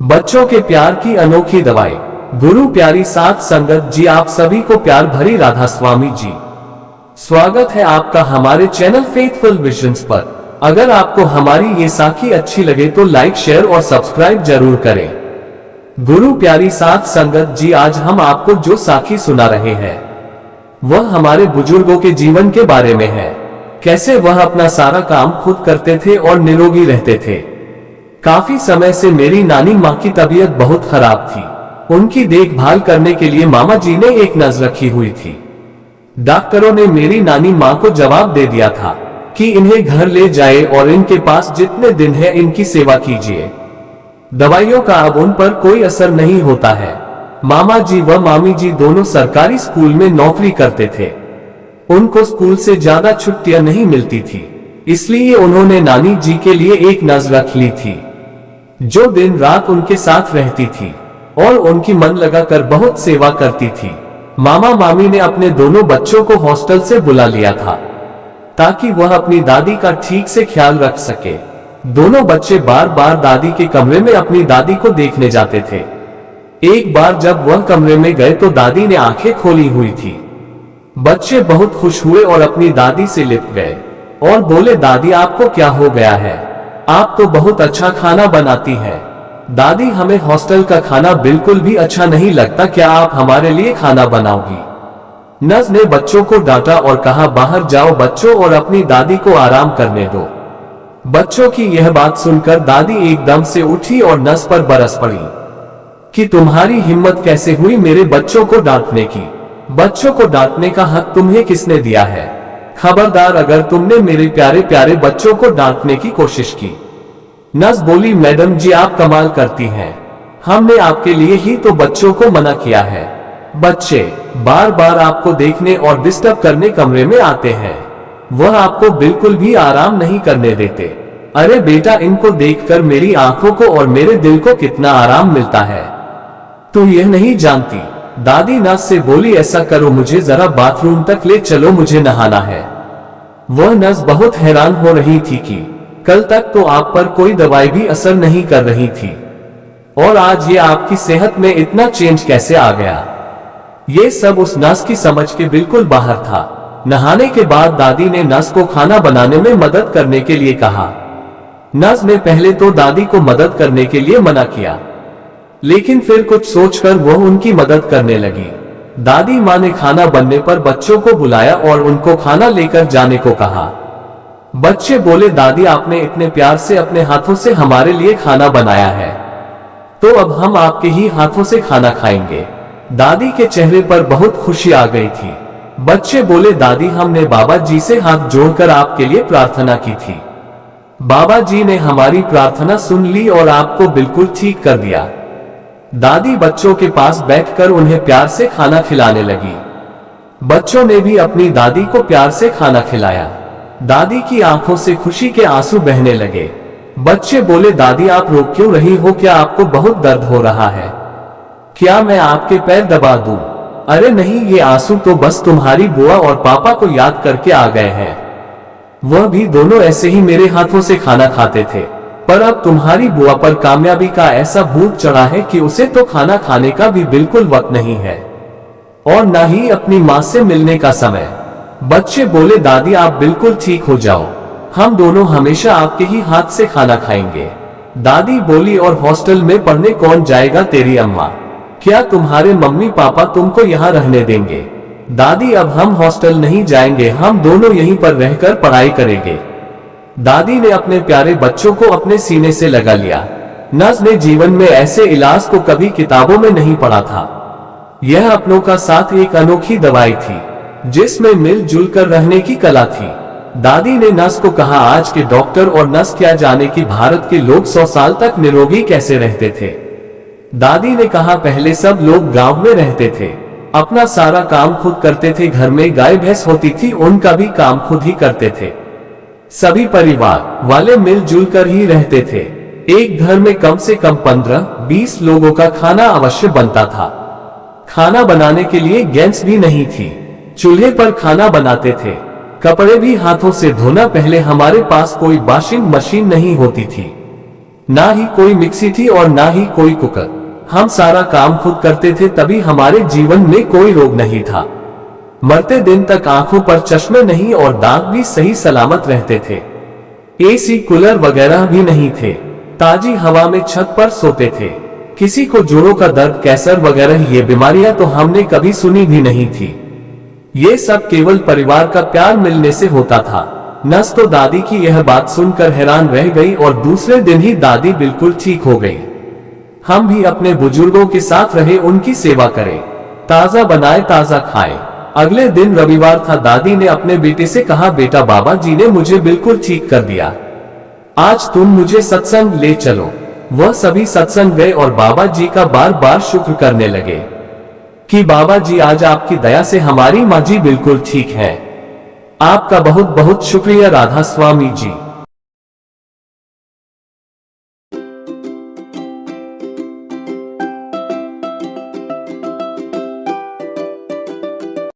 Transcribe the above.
बच्चों के प्यार की अनोखी दवाई। गुरु प्यारी साथ संगत जी, आप सभी को प्यार भरी राधा स्वामी जी। स्वागत है आपका हमारे चैनल फेथफुल विजन्स पर। अगर आपको हमारी ये साखी अच्छी लगे तो लाइक, शेयर और सब्सक्राइब जरूर करें। गुरु प्यारी साथ संगत जी, आज हम आपको जो साखी सुना रहे हैं वह हमारे बुजुर्गों के जीवन के बारे में है। कैसे वह अपना सारा काम खुद करते थे और निरोगी रहते थे। काफी समय से मेरी नानी माँ की तबीयत बहुत खराब थी। उनकी देखभाल करने के लिए मामा जी ने एक नर्स रखी हुई थी। डॉक्टरों ने मेरी नानी माँ को जवाब दे दिया था कि इन्हें घर ले जाए और इनके पास जितने दिन है इनकी सेवा कीजिए। दवाइयों का अब उन पर कोई असर नहीं होता है। मामा जी व मामी जी दोनों सरकारी स्कूल में नौकरी करते थे। उनको स्कूल से ज्यादा छुट्टियां नहीं मिलती थी, इसलिए उन्होंने नानी जी के लिए एक नर्स रख ली थी जो दिन रात उनके साथ रहती थी और उनकी मन लगाकर बहुत सेवा करती थी। मामा मामी ने अपने दोनों बच्चों को हॉस्टल से बुला लिया था ताकि वह अपनी दादी का ठीक से ख्याल रख सके। दोनों बच्चे बार बार दादी के कमरे में अपनी दादी को देखने जाते थे। एक बार जब वह कमरे में गए तो दादी ने आंखें खोली हुई थी। बच्चे बहुत खुश हुए और अपनी दादी से लिपट गए और बोले, दादी आपको क्या हो गया है? आप तो बहुत अच्छा खाना बनाती हैं। दादी, हमें हॉस्टल का खाना बिल्कुल भी अच्छा नहीं लगता, क्या आप हमारे लिए खाना बनाओगी? नर्स ने बच्चों को डांटा और कहा, बाहर जाओ बच्चों और अपनी दादी को आराम करने दो। बच्चों की यह बात सुनकर दादी एकदम से उठी और नर्स पर बरस पड़ी कि तुम्हारी हिम्मत कैसे हुई मेरे बच्चों को डांटने की? बच्चों को डांटने का हक तुम्हें किसने दिया है? खबरदार अगर तुमने मेरे प्यारे प्यारे बच्चों को डांटने की कोशिश की। नर्स बोली, मैडम जी आप कमाल करती हैं। हमने आपके लिए ही तो बच्चों को मना किया है। बच्चे बार बार आपको देखने और डिस्टर्ब करने कमरे में आते हैं। वह आपको बिल्कुल भी आराम नहीं करने देते। अरे बेटा, इनको देखकर मेरी आंखों को और मेरे दिल को कितना आराम मिलता है, तू यह नहीं जानती। दादी नर्स से बोली, ऐसा करो, मुझे जरा बाथरूम तक ले चलो, मुझे नहाना है। वह नर्स बहुत हैरान हो रही थी कि कल तक तो आप पर कोई दवाई भी असर नहीं कर रही थी और आज ये आपकी सेहत में इतना चेंज कैसे आ गया। ये सब उस नर्स की समझ के बिल्कुल बाहर था। नहाने के बाद दादी ने नर्स को खाना बनाने में मदद करने के लिए कहा। नर्स ने पहले तो दादी को मदद करने के लिए मना किया, लेकिन फिर कुछ सोचकर वह उनकी मदद करने लगी। दादी माँ ने खाना बनने पर बच्चों को बुलाया और उनको खाना लेकर जाने को कहा। बच्चे बोले, दादी आपने इतने प्यार से अपने हाथों से हमारे लिए खाना बनाया है, तो अब हम आपके ही हाथों से खाना खाएंगे। दादी के चेहरे पर बहुत खुशी आ गई थी। बच्चे बोले, दादी हमने बाबा जी से हाथ जोड़कर आपके लिए प्रार्थना की थी। बाबा जी ने हमारी प्रार्थना सुन ली और आपको बिल्कुल ठीक कर दिया। दादी बच्चों के पास बैठकर उन्हें प्यार से खाना खिलाने लगी। बच्चों ने भी अपनी दादी को प्यार से खाना खिलाया। दादी की आंखों से खुशी के आंसू बहने लगे। बच्चे बोले, दादी आप रो क्यों रही हो? क्या आपको बहुत दर्द हो रहा है? क्या मैं आपके पैर दबा दूं? अरे नहीं, ये आंसू तो बस तुम्हारी बुआ और पापा को याद करके आ गए हैं। वह भी दोनों ऐसे ही मेरे हाथों से खाना खाते थे, पर अब तुम्हारी बुआ पर कामयाबी का ऐसा भूत चढ़ा है कि उसे तो खाना खाने का भी बिल्कुल वक्त नहीं है और न ही अपनी माँ से मिलने का समय। बच्चे बोले, दादी आप बिल्कुल ठीक हो जाओ, हम दोनों हमेशा आपके ही हाथ से खाना खाएंगे। दादी बोली, और हॉस्टल में पढ़ने कौन जाएगा? तेरी अम्मा। क्या तुम्हारे मम्मी पापा तुमको यहाँ रहने देंगे? दादी, अब हम हॉस्टल नहीं जाएंगे, हम दोनों यहीं पर रहकर पढ़ाई करेंगे। दादी ने अपने प्यारे बच्चों को अपने सीने से लगा लिया। नर्स ने जीवन में ऐसे इलाज को कभी किताबों में नहीं पढ़ा था। यह अपनों का साथ एक अनोखी दवाई थी जिसमें मिलजुल कर रहने की कला थी। दादी ने नर्स को कहा, आज के डॉक्टर और नर्स क्या जाने कि भारत के लोग 100 साल तक निरोगी कैसे रहते थे। दादी ने कहा, पहले सब लोग गांव में रहते थे, अपना सारा काम खुद करते थे, घर में गाय भैंस होती थी, उनका भी काम खुद ही करते थे। सभी परिवार वाले मिलजुल कर ही रहते थे। एक घर में कम से कम 15-20 लोगों का खाना अवश्य बनता था। खाना बनाने के लिए गैस भी नहीं थी, चूल्हे पर खाना बनाते थे। कपड़े भी हाथों से धोना, पहले हमारे पास कोई वॉशिंग मशीन नहीं होती थी, ना ही कोई मिक्सी थी और ना ही कोई कुकर। हम सारा काम खुद करते थे, तभी हमारे जीवन में कोई रोग नहीं था। मरते दिन तक आंखों पर चश्मे नहीं और दांत भी सही सलामत रहते थे। एसी कूलर वगैरह भी नहीं थे। ताजी हवा में छत पर सोते थे। किसी को जोड़ों का दर्द, कैंसर वगैरह ये बीमारियां तो हमने कभी सुनी भी नहीं थी। ये सब केवल परिवार का प्यार मिलने से होता था। नस तो दादी की यह बात सुनकर हैरान रह गई और दूसरे दिन ही दादी बिल्कुल ठीक हो गई। हम भी अपने बुजुर्गों के साथ रहे, उनकी सेवा करें, ताजा बनाए ताजा खाए। अगले दिन रविवार था। दादी ने अपने बेटे से कहा, बेटा बाबा जी ने मुझे बिल्कुल ठीक कर दिया, आज तुम मुझे सत्संग ले चलो। वह सभी सत्संग गए और बाबा जी का बार बार शुक्र करने लगे कि बाबा जी आज आपकी दया से हमारी माँ जी बिल्कुल ठीक है। आपका बहुत बहुत शुक्रिया राधा स्वामी जी।